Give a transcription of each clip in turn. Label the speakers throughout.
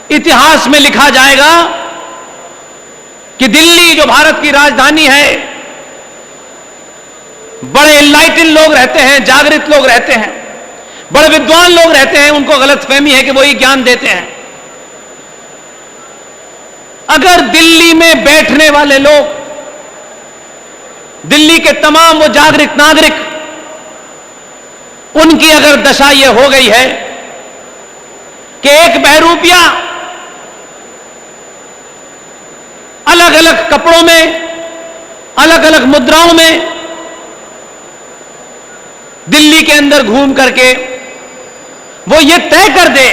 Speaker 1: इतिहास में लिखा जाएगा कि दिल्ली जो भारत की राजधानी है, बड़े एनलाइटन लोग रहते हैं, जागृत लोग रहते हैं, बड़े विद्वान लोग रहते हैं, उनको गलतफहमी है कि वो ही ज्ञान देते हैं। अगर दिल्ली में बैठने वाले लोग, दिल्ली के तमाम वो जागृत नागरिक, उनकी अगर दशा यह हो गई है कि एक बहरूपिया अलग अलग कपड़ों में, अलग अलग मुद्राओं में दिल्ली के अंदर घूम करके वो ये तय कर दे,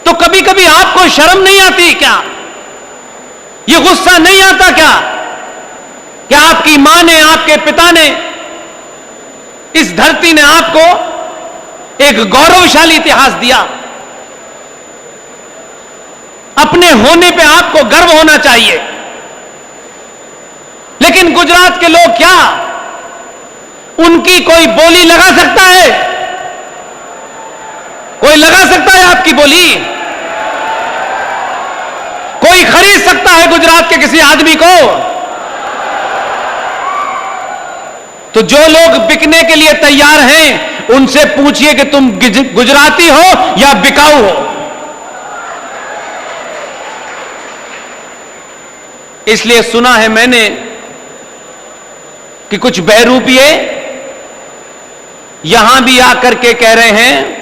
Speaker 1: तो कभी कभी आपको शर्म नहीं आती क्या? ये गुस्सा नहीं आता क्या कि आपकी मां ने, आपके पिता ने, इस धरती ने आपको एक गौरवशाली इतिहास दिया। अपने होने पे आपको गर्व होना चाहिए। लेकिन गुजरात के लोग क्या उनकी कोई बोली लगा सकता है? कोई लगा सकता है आपकी बोली? कोई खरीद सकता है गुजरात के किसी आदमी को? तो जो लोग बिकने के लिए तैयार हैं, उनसे पूछिए कि तुम गुजराती हो या बिकाऊ हो। इसलिए सुना है मैंने कि कुछ बहरूपिये यहां भी आकर के कह रहे हैं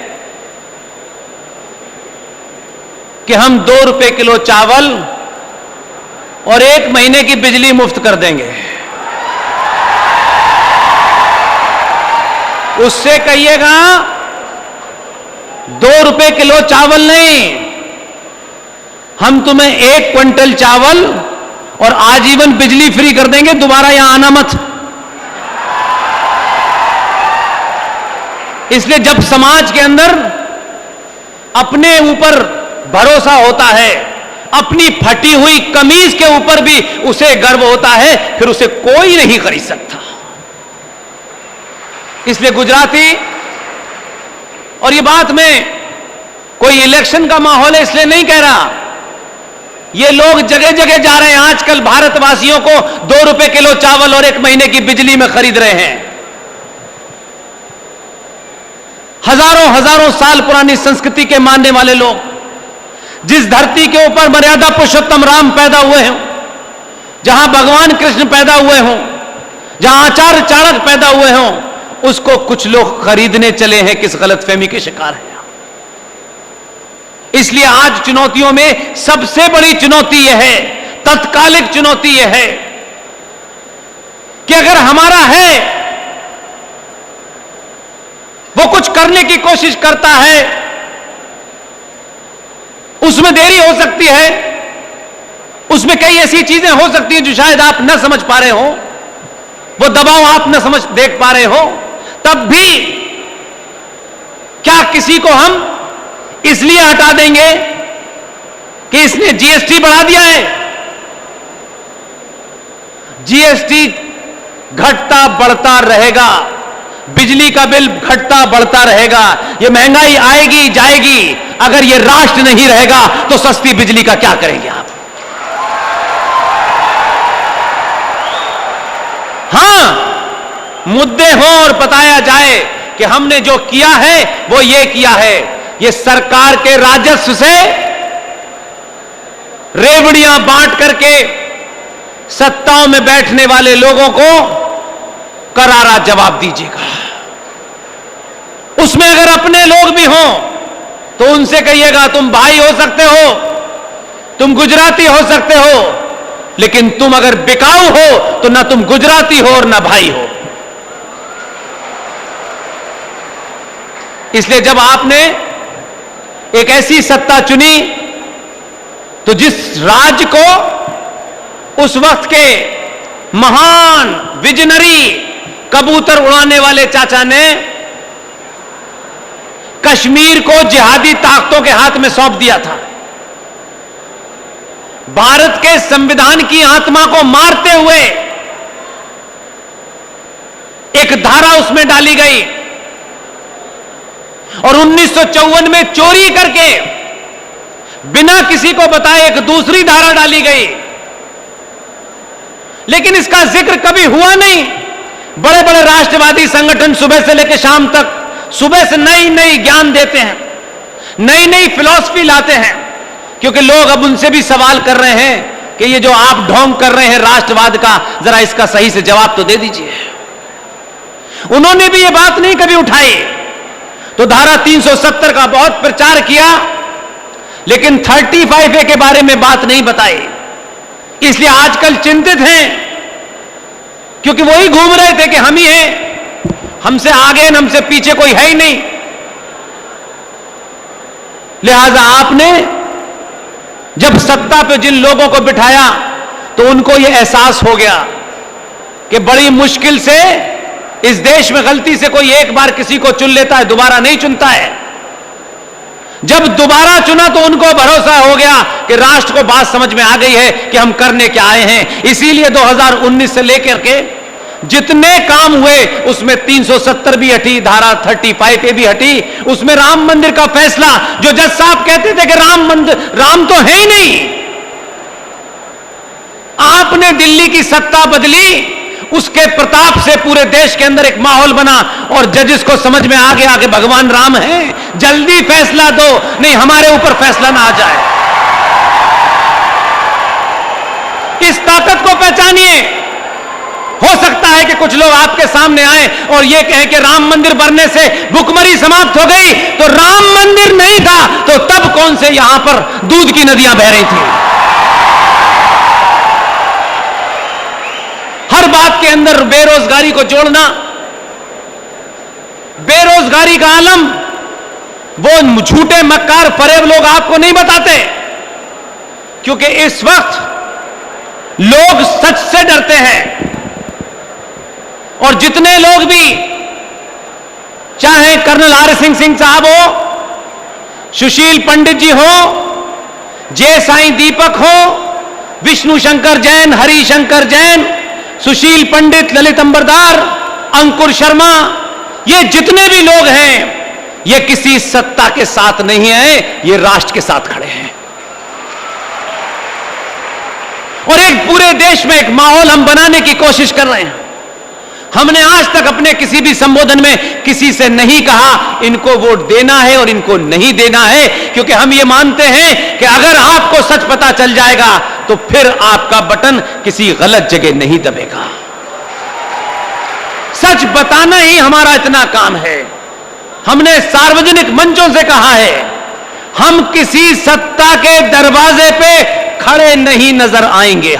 Speaker 1: कि हम 2 रुपए किलो चावल और 1 महीने की बिजली मुफ्त कर देंगे। उससे कहिएगा 2 रुपए किलो चावल नहीं, हम तुम्हें 1 क्विंटल चावल और आजीवन बिजली फ्री कर देंगे, दोबारा यहां आना मत। इसलिए जब समाज के अंदर अपने ऊपर भरोसा होता है, अपनी फटी हुई कमीज के ऊपर भी उसे गर्व होता है, फिर उसे कोई नहीं खरीद सकता। इसलिए गुजराती, और ये बात में कोई इलेक्शन का माहौल है इसलिए नहीं कह रहा, ये लोग जगह जगह जा रहे हैं, आजकल भारतवासियों को 2 रुपए किलो चावल और 1 महीने की बिजली में खरीद रहे हैं। हजारों हजारों साल पुरानी संस्कृति के मानने वाले लोग, जिस धरती के ऊपर मर्यादा पुरुषोत्तम राम पैदा हुए हों, जहां भगवान कृष्ण पैदा हुए हों, जहां आचार्य चाणक्य पैदा हुए हों, उसको कुछ लोग खरीदने चले हैं, किस गलतफहमी के शिकार हैं। इसलिए आज चुनौतियों में सबसे बड़ी चुनौती यह है, तत्कालिक चुनौती यह है कि अगर हमारा है, वो कुछ करने की कोशिश करता है, उसमें देरी हो सकती है, उसमें कई ऐसी चीजें हो सकती हैं जो शायद आप न समझ पा रहे हो, वो दबाव आप न समझ देख पा रहे हो, तब भी क्या किसी को हम इसलिए हटा देंगे कि इसने जीएसटी बढ़ा दिया है? जीएसटी घटता बढ़ता रहेगा, बिजली का बिल घटता बढ़ता रहेगा, ये महंगाई आएगी जाएगी। अगर ये राष्ट्र नहीं रहेगा तो सस्ती बिजली का क्या करेंगे आप? हां, मुद्दे हों और बताया जाए कि हमने जो किया है वो ये किया है। ये सरकार के राजस्व से रेवड़ियां बांट करके सत्ताओं में बैठने वाले लोगों को करारा जवाब दीजिएगा। उसमें अगर अपने लोग भी हों तो उनसे कहिएगा तुम भाई हो सकते हो, तुम गुजराती हो सकते हो, लेकिन तुम अगर बिकाऊ हो तो ना तुम गुजराती हो और ना भाई हो। इसलिए जब आपने एक ऐसी सत्ता चुनी तो जिस राज्य को उस वक्त के महान विजनरी कबूतर उड़ाने वाले चाचा ने कश्मीर को जिहादी ताकतों के हाथ में सौंप दिया था, भारत के संविधान की आत्मा को मारते हुए एक धारा उसमें डाली गई और 1954 में चोरी करके बिना किसी को बताए एक दूसरी धारा डाली गई, लेकिन इसका जिक्र कभी हुआ नहीं। बड़े बड़े राष्ट्रवादी संगठन सुबह से लेकर शाम तक सुबह से नई नई ज्ञान देते हैं, नई नई फिलॉसफी लाते हैं, क्योंकि लोग अब उनसे भी सवाल कर रहे हैं कि ये जो आप ढोंग कर रहे हैं राष्ट्रवाद का, जरा इसका सही से जवाब तो दे दीजिए। उन्होंने भी ये बात नहीं कभी उठाई। तो धारा 370 का बहुत प्रचार किया, लेकिन 35A के बारे में बात नहीं बताई। इसलिए आजकल चिंतित हैं, क्योंकि वही घूम रहे थे कि हम ही हैं, हमसे आगे हमसे पीछे कोई है ही नहीं। लिहाजा आपने जब सत्ता पे जिन लोगों को बिठाया तो उनको यह एहसास हो गया कि बड़ी मुश्किल से इस देश में गलती से कोई एक बार किसी को चुन लेता है, दोबारा नहीं चुनता है। जब दोबारा चुना तो उनको भरोसा हो गया कि राष्ट्र को बात समझ में आ गई है कि हम करने क्या आए हैं। इसीलिए 2019 से लेकर के जितने काम हुए उसमें 370 भी हटी, धारा 35A भी हटी। उसमें राम मंदिर का फैसला, जो जज साहब कहते थे कि राम तो है ही नहीं, आपने दिल्ली की सत्ता बदली, उसके प्रताप से पूरे देश के अंदर एक माहौल बना और जजेस को समझ में आ गया कि भगवान राम है, जल्दी फैसला दो, नहीं हमारे ऊपर फैसला ना आ जाए। इस ताकत को पहचानिए। हो सकता है कि कुछ लोग आपके सामने आए और यह कहें कि राम मंदिर बनने से भुखमरी समाप्त हो गई, तो राम मंदिर नहीं था तो तब कौन से यहां पर दूध की नदियां बह रही थी। हर बात के अंदर बेरोजगारी को जोड़ना, बेरोजगारी का आलम वो झूठे मक्कार फरेब लोग आपको नहीं बताते, क्योंकि इस वक्त लोग सच से डरते हैं। और जितने लोग भी, चाहे कर्नल आर सिंह साहब हो, सुशील पंडित जी हो, जय साईं दीपक हो, विष्णु शंकर जैन, हरि शंकर जैन, सुशील पंडित, ललित अंबरदार, अंकुर शर्मा, ये जितने भी लोग हैं, ये किसी सत्ता के साथ नहीं है, ये राष्ट्र के साथ खड़े हैं। और एक पूरे देश में एक माहौल हम बनाने की कोशिश कर रहे हैं। हमने आज तक अपने किसी भी संबोधन में किसी से नहीं कहा इनको वोट देना है और इनको नहीं देना है, क्योंकि हम ये मानते हैं कि अगर आपको सच पता चल जाएगा तो फिर आपका बटन किसी गलत जगह नहीं दबेगा। सच बताना ही हमारा इतना काम है। हमने सार्वजनिक मंचों से कहा है, हम किसी सत्ता के दरवाजे पे खड़े नहीं नजर आएंगे।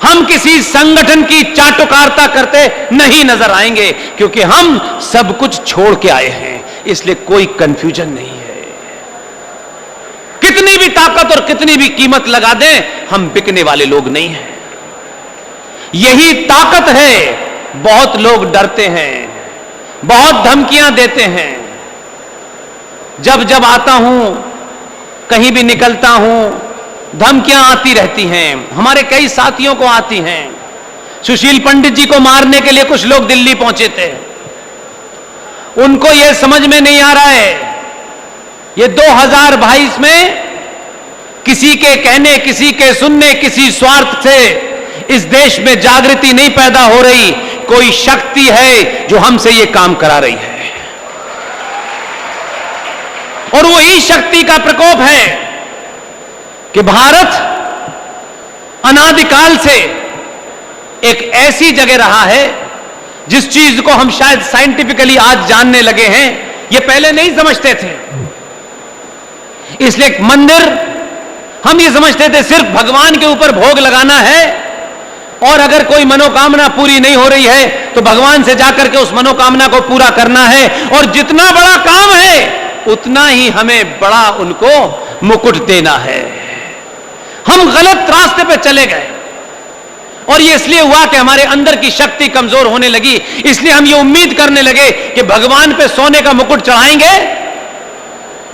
Speaker 1: हम किसी संगठन की चाटुकारिता करते नहीं नजर आएंगे, क्योंकि हम सब कुछ छोड़ के आए हैं, इसलिए कोई कंफ्यूजन नहीं है। कितनी भी ताकत और कितनी भी कीमत लगा दें, हम बिकने वाले लोग नहीं हैं। यही ताकत है। बहुत लोग डरते हैं, बहुत धमकियां देते हैं। जब जब आता हूं, कहीं भी निकलता हूं, धमकियां आती रहती हैं। हमारे कई साथियों को आती हैं। सुशील पंडित जी को मारने के लिए कुछ लोग दिल्ली पहुंचे थे। उनको यह समझ में नहीं आ रहा है, ये 2022 में किसी के कहने, किसी के सुनने, किसी स्वार्थ से इस देश में जागृति नहीं पैदा हो रही। कोई शक्ति है जो हमसे यह काम करा रही है, और वही शक्ति का प्रकोप है कि भारत अनादिकाल से एक ऐसी जगह रहा है जिस चीज को हम शायद साइंटिफिकली आज जानने लगे हैं, ये पहले नहीं समझते थे। इसलिए एक मंदिर, हम ये समझते थे सिर्फ भगवान के ऊपर भोग लगाना है, और अगर कोई मनोकामना पूरी नहीं हो रही है तो भगवान से जाकर के उस मनोकामना को पूरा करना है, और जितना बड़ा काम है उतना ही हमें बड़ा उनको मुकुट देना है। हम गलत रास्ते पे चले गए, और ये इसलिए हुआ कि हमारे अंदर की शक्ति कमजोर होने लगी। इसलिए हम ये उम्मीद करने लगे कि भगवान पे सोने का मुकुट चढ़ाएंगे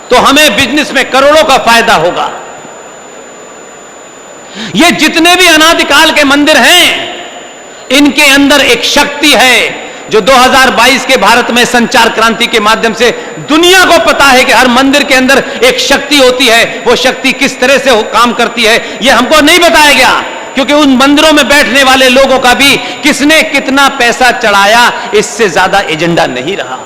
Speaker 1: तो हमें बिजनेस में करोड़ों का फायदा होगा। ये जितने भी अनादिकाल के मंदिर हैं, इनके अंदर एक शक्ति है जो 2022 के भारत में संचार क्रांति के माध्यम से दुनिया को पता है कि हर मंदिर के अंदर एक शक्ति होती है, वो शक्ति किस तरह से काम करती है, यह हमको नहीं बताया गया, क्योंकि उन मंदिरों में बैठने वाले लोगों का भी किसने कितना पैसा चढ़ाया, इससे ज्यादा एजेंडा नहीं रहा।